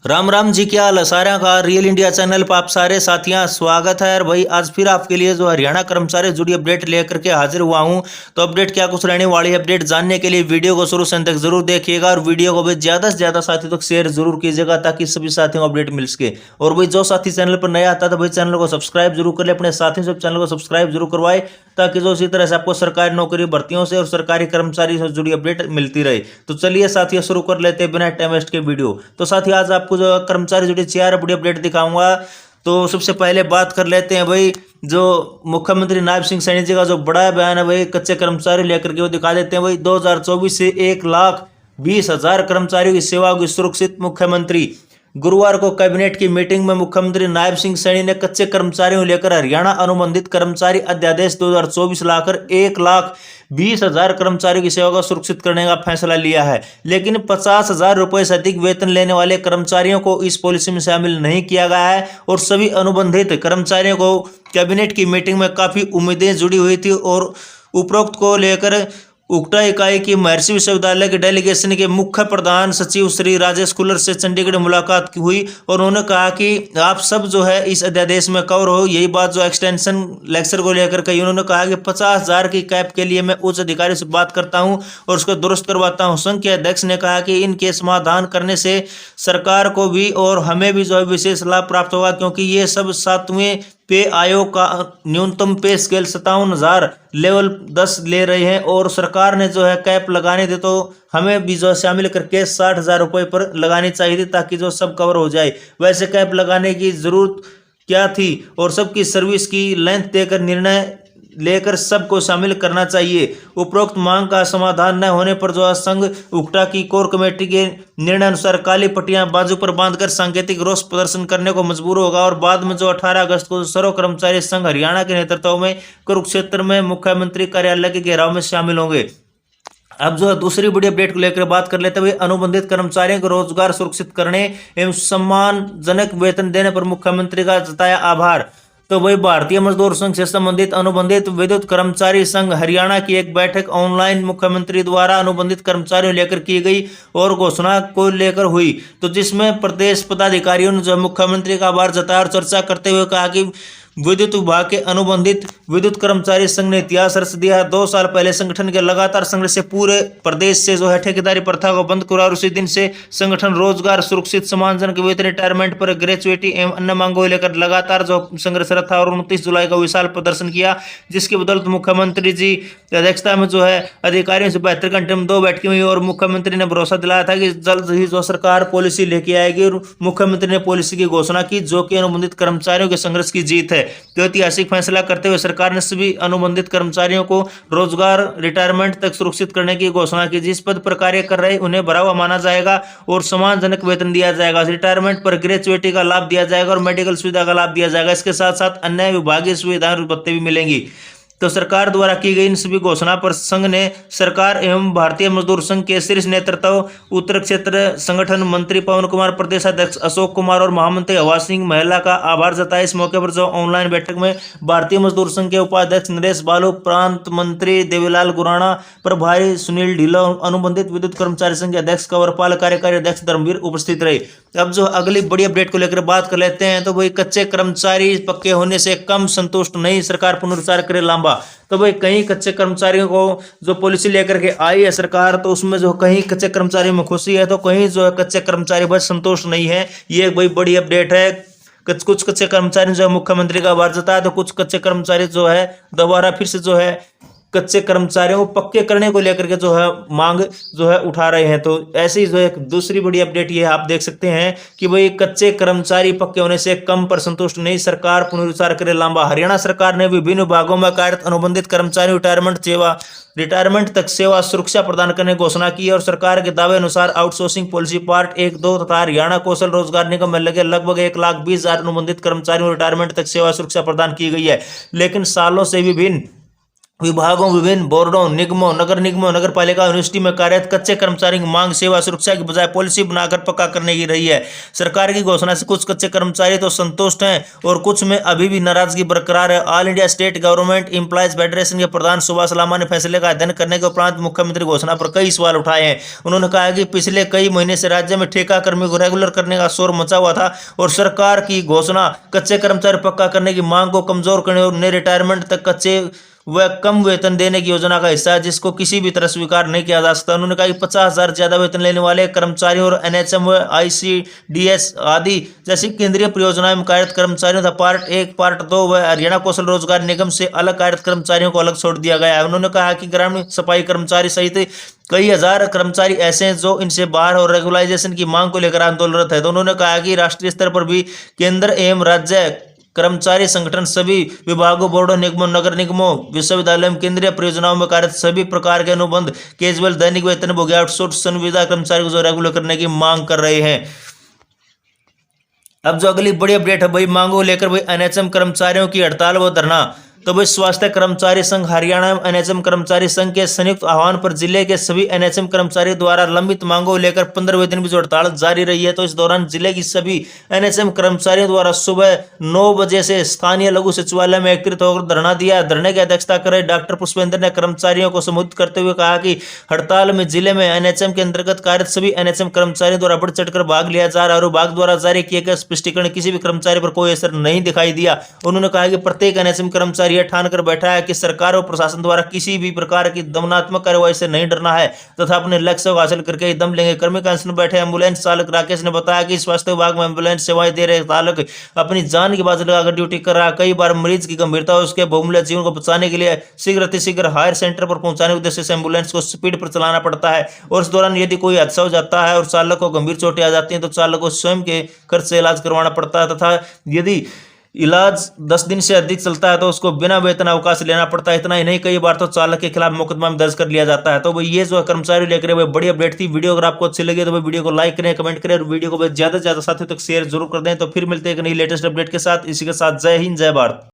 राम राम जी, क्या हाल है सारा का। रियल इंडिया चैनल पर आप सारे साथियां स्वागत है। और भाई आज फिर आपके लिए जो हरियाणा कर्मचारी जुड़ी अपडेट लेकर के हाजिर हुआ हूं। तो अपडेट क्या कुछ रहने वाली है, अपडेट जानने के लिए वीडियो को शुरू से अंत तक जरूर देखिएगा और वीडियो को भाई ज्यादा से ज्यादा साथियों तक शेयर जरूर कीजिएगा ताकि सभी साथियों को अपडेट मिल सके। और भाई जो साथी चैनल पर नया आता है तो भाई चैनल को सब्सक्राइब जरूर कर ले, अपने साथियों से चैनल को सब्सक्राइब जरूर करवाए ताकि जो इसी तरह से आपको सरकारी नौकरी भर्तियों से और सरकारी कर्मचारी से जुड़ी अपडेट मिलती रहे। तो चलिए साथियों शुरू कर लेते हैं बिना टाइम वेस्ट के वीडियो। तो साथियों आज आपको जो कर्मचारी जुड़ी 4 बड़ी अपडेट दिखाऊंगा। तो सबसे पहले बात कर लेते हैं भाई जो मुख्यमंत्री नायब सिंह सैनी जी का जो बड़ा बयान है भाई कच्चे कर्मचारी लेकर के वो दिखा देते हैं भाई। 2024 से 1,20,000 कर्मचारियों की सेवा होगी सुरक्षित। मुख्यमंत्री गुरुवार को कैबिनेट की मीटिंग में मुख्यमंत्री नायब सिंह सैनी ने कच्चे कर्मचारियों को लेकर हरियाणा अनुबंधित कर्मचारी अध्यादेश 2024 लाकर 1,20,000 कर्मचारियों की सेवा को सुरक्षित करने का फैसला लिया है। लेकिन 50,000 रुपए से अधिक वेतन लेने वाले कर्मचारियों को इस पॉलिसी में शामिल नहीं किया गया है और सभी अनुबंधित कर्मचारियों को कैबिनेट की मीटिंग में काफी उम्मीदें जुड़ी हुई थी। और उपरोक्त को लेकर उक्टा इकाई की महर्षि विश्वविद्यालय के डेलीगेशन के मुख्य प्रधान सचिव श्री राजेश कुलर से चंडीगढ़ में मुलाकात हुई और उन्होंने कहा कि आप सब जो है इस अध्यादेश में कवर हो। यही बात जो एक्सटेंशन लेक्चर को लेकर कही। उन्होंने कहा कि 50,000 की कैप के लिए मैं उच्च अधिकारी से बात करता हूं और उसको दुरुस्त करवाता हूं। संघ के अध्यक्ष ने कहा कि इनके समाधान करने से सरकार को भी और हमें भी जो है विशेष लाभ प्राप्त होगा क्योंकि ये सब 7वें पे आयोग का न्यूनतम पे स्केल 57,000 लेवल 10 ले रहे हैं और सरकार ने जो है कैप लगाने दे तो हमें भी जो शामिल करके 60,000 रुपए पर लगानी चाहिए थी ताकि जो सब कवर हो जाए। वैसे कैप लगाने की जरूरत क्या थी और सबकी सर्विस की लेंथ देकर निर्णय लेकर सबको शामिल करना चाहिए। उपरोक्त मांग का समाधान न होने पर जो संघ उक्टा की कोर कमेटी के निर्णय अनुसार काली पट्टियां बाजू पर बांधकर सांकेतिक रोष प्रदर्शन करने को मजबूर होगा। और बाद में जो 18 अगस्त को सर्व कर्मचारी संघ हरियाणा के नेतृत्व में कुरुक्षेत्र में मुख्यमंत्री कार्यालय के घेराव में शामिल होंगे। अब जो दूसरी बड़ी अपडेट को लेकर बात कर लेते हुए अनुबंधित कर्मचारियों को रोजगार सुरक्षित करने एवं सम्मानजनक वेतन देने पर मुख्यमंत्री का जताया आभार। तो वही भारतीय मजदूर संघ से संबंधित अनुबंधित विद्युत कर्मचारी संघ हरियाणा की एक बैठक ऑनलाइन मुख्यमंत्री द्वारा अनुबंधित कर्मचारियों लेकर की गई और घोषणा को लेकर हुई। तो जिसमें प्रदेश पदाधिकारियों ने जो मुख्यमंत्री का आभार जताया और चर्चा करते हुए कहा कि विद्युत विभाग के अनुबंधित विद्युत कर्मचारी संघ ने इतिहास रच दिया है। 2 साल पहले संगठन के लगातार संघर्ष से पूरे प्रदेश से जो है ठेकेदारी प्रथा को बंद करा और उसी दिन से संगठन रोजगार सुरक्षित सम्मानजनक वेतन रिटायरमेंट पर ग्रेचुइटी एवं अन्य मांगों को लेकर लगातार जो संघर्षरत था और 29 जुलाई को विशाल प्रदर्शन किया जिसकी बदौलत मुख्यमंत्री जी की अध्यक्षता में जो है अधिकारियों से 72 घंटे में 2 बैठकें हुई और मुख्यमंत्री ने भरोसा दिलाया था कि जल्द ही जो सरकार पॉलिसी लेके आएगी और मुख्यमंत्री ने पॉलिसी की घोषणा की जो कि अनुबंधित कर्मचारियों के संघर्ष की जीत है। तो ऐतिहासिक फैसला करते हुए सरकार ने सभी अनुबंधित कर्मचारियों को रोजगार रिटायरमेंट तक सुरक्षित करने की घोषणा की। जिस पद पर कार्य कर रहे उन्हें भरा हुआ माना जाएगा और सम्मानजनक वेतन दिया जाएगा। रिटायरमेंट पर ग्रेचुइटी का लाभ दिया जाएगा और मेडिकल सुविधा का लाभ दिया जाएगा। इसके साथ साथ अन्य विभागीय सुविधाएं और भत्ते भी मिलेंगी। तो सरकार द्वारा की गई इन सभी घोषणा पर संघ ने सरकार एवं भारतीय मजदूर संघ के शीर्ष नेतृत्व उत्तर क्षेत्र संगठन मंत्री पवन कुमार, प्रदेश अध्यक्ष अशोक कुमार और महामंत्री हवा सिंह महिला का आभार जताया। इस मौके पर जो ऑनलाइन बैठक में भारतीय मजदूर संघ के उपाध्यक्ष नरेश बालू, प्रांत मंत्री देवीलाल गुराना, प्रभारी सुनील ढिल्लो, अनुबंधित विद्युत कर्मचारी संघ के अध्यक्ष कंवरपाल, कार्यकारी अध्यक्ष धर्मवीर उपस्थित रहे। अब जो अगली बड़ी अपडेट को लेकर बात कर लेते हैं तो भाई कच्चे कर्मचारी पक्के होने से कम संतुष्ट नहीं, सरकार पुनर्विचार करे लांबा। तो भाई कहीं कच्चे कर्मचारियों को जो पॉलिसी लेकर के आई है सरकार तो उसमें जो कहीं कच्चे कर्मचारियों में खुशी है तो कहीं जो है कच्चे कर्मचारी बस संतुष्ट नहीं है। ये एक भाई बड़ी अपडेट है। कुछ कच्चे कर्मचारी जो है मुख्यमंत्री का आभार जताया तो कुछ कच्चे कर्मचारी जो है दोबारा फिर से जो है कच्चे कर्मचारियों को पक्के करने को लेकर के जो है मांग जो है उठा रहे हैं। तो ऐसी जो एक दूसरी बड़ी अपडेट ये आप देख सकते हैं कि भाई कच्चे कर्मचारी पक्के होने से कम पर संतुष्ट नहीं, सरकार पुनर्विचार करे लांबा। हरियाणा सरकार ने विभिन्न विभागों में कार्यरत अनुबंधित कर्मचारी रिटायरमेंट तक सेवा सुरक्षा प्रदान करने की घोषणा की और सरकार के दावे अनुसार आउटसोर्सिंग पॉलिसी पार्ट 1-2 तथा हरियाणा कौशल रोजगार निगम में लगे लगभग 1,20,000 अनुबंधित कर्मचारियों को रिटायरमेंट तक सेवा सुरक्षा प्रदान की गई है। लेकिन सालों से विभिन्न विभागों, विभिन्न बोर्डों, निगमों, नगर निगमों, नगर पालिका, यूनिवर्सिटी में कार्यरत कच्चे कर्मचारियों की मांग सेवा सुरक्षा की बजाय पॉलिसी बनाकर पक्का करने की रही है। सरकार की घोषणा से कुछ कच्चे कर्मचारी तो संतुष्ट हैं और कुछ में अभी भी नाराजगी बरकरार है। All India state government employees federation के प्रधान सुभाष लामा ने फैसले का अध्ययन करने के उपरांत मुख्यमंत्री घोषणा पर कई सवाल उठाए हैं। उन्होंने कहा कि पिछले कई महीने से राज्य में ठेका कर्मी को रेगुलर करने का शोर मचा हुआ था और सरकार की घोषणा कच्चे कर्मचारी पक्का करने की मांग को कमजोर करने और उन्हें रिटायरमेंट तक कच्चे वह कम वेतन देने की योजना का हिस्सा है, जिसको किसी भी तरह स्वीकार नहीं किया जा सकता। उन्होंने कहा कि 50,000 ज्यादा वेतन लेने वाले कर्मचारियों और एनएचएम व आईसीडीएस आदि जैसी केंद्रीय परियोजनाओं में कार्यरत कर्मचारियों तथा पार्ट 1, पार्ट 2 व हरियाणा कौशल रोजगार निगम से अलग कार्यरत कर्मचारियों को अलग छोड़ दिया गया है। उन्होंने कहा कि ग्रामीण सफाई कर्मचारी सहित कई हजार कर्मचारी ऐसे हैं जो इनसे बाहर और रेगुलाइजेशन की मांग को लेकर आंदोलनरत है। तो उन्होंने कहा कि राष्ट्रीय स्तर पर भी केंद्र एवं राज्य कर्मचारी संगठन सभी विभागों, बोर्डों, निगमों, नगर निगमों, विश्वविद्यालयों, केंद्रीय परियोजनाओं में कार्यरत सभी प्रकार के अनुबंध, कैजुअल, दैनिक वेतनभोगी, आउटसोर्स, संविदा कर्मचारियों को रेगुलर करने की मांग कर रहे हैं। अब जो अगली बड़ी अपडेट है भाई, मांगों लेकर भाई एनएचएम कर्मचारियों की हड़ताल व धरना। तो भाई स्वास्थ्य कर्मचारी संघ हरियाणा एवं एनएचएम कर्मचारी संघ के संयुक्त आह्वान पर जिले के सभी एनएचएम कर्मचारियों द्वारा लंबित मांगों लेकर 15वें दिन भी जो हड़ताल जारी रही है। तो इस दौरान जिले की सभी एनएचएम कर्मचारियों द्वारा सुबह 9 बजे से स्थानीय लघु सचिवालय में एकत्रित होकर धरना दिया। धरने की अध्यक्षता कर रहे डॉक्टर पुष्पेंद्र ने कर्मचारियों को संबोधित करते हुए कहा कि हड़ताल में जिले में एनएचएम के अंतर्गत कार्यरत सभी एनएचएम कर्मचारियों द्वारा बढ़ चढ़कर भाग लिया जा रहा है और विभाग द्वारा जारी किए गए स्पष्टीकरण किसी भी कर्मचारी पर कोई असर नहीं दिखाई दिया। उन्होंने कहा कि प्रत्येक एनएचएम कर्मचारी यह ठान कर बैठा है कि सरकार और प्रशासन द्वारा किसी भी प्रकार की दमनात्मक कार्रवाई से नहीं डरना है तथा अपने लक्ष्य को हासिल करके ही दम लेंगे। कर्मी कांस्टेबल बैठे एम्बुलेंस चालक राकेश ने बताया कि स्वास्थ्य विभाग में एम्बुलेंस सेवाएं दे रहे चालक अपनी जान की बाजी लगाकर ड्यूटी कर रहा है। कई बार मरीज की गंभीरता और उसके बहुमूल्य जीवन को बचाने के लिए शीघ्र अतिशीघ्र हायर सेंटर पर पहुंचाने के उद्देश्य से एम्बुलेंस को स्पीड पर चलाना पड़ता है और इस दौरान यदि कोई हादसा हो जाता है और चालक को गंभीर चोटें आ जाती हैं तो चालक को स्वयं के खर्च से इलाज करवाना पड़ता है तथा यदि इलाज 10 दिन से अधिक चलता है तो उसको बिना वेतन अवकाश लेना पड़ता है। इतना ही नहीं, कई बार तो चालक के खिलाफ मुकदमा में दर्ज कर लिया जाता है। तो भाई ये जो कर्मचारी लेकर वो बड़ी अपडेट थी। वीडियो अगर आपको अच्छी लगी तो भाई वीडियो को लाइक करें, कमेंट करें और वीडियो को ज्यादा से ज्यादा साथियों तक शेयर जरूर कर दें। तो फिर मिलते हैं एक नई लेटेस्ट अपडेट के साथ। इसी के साथ जय हिंद, जय भारत।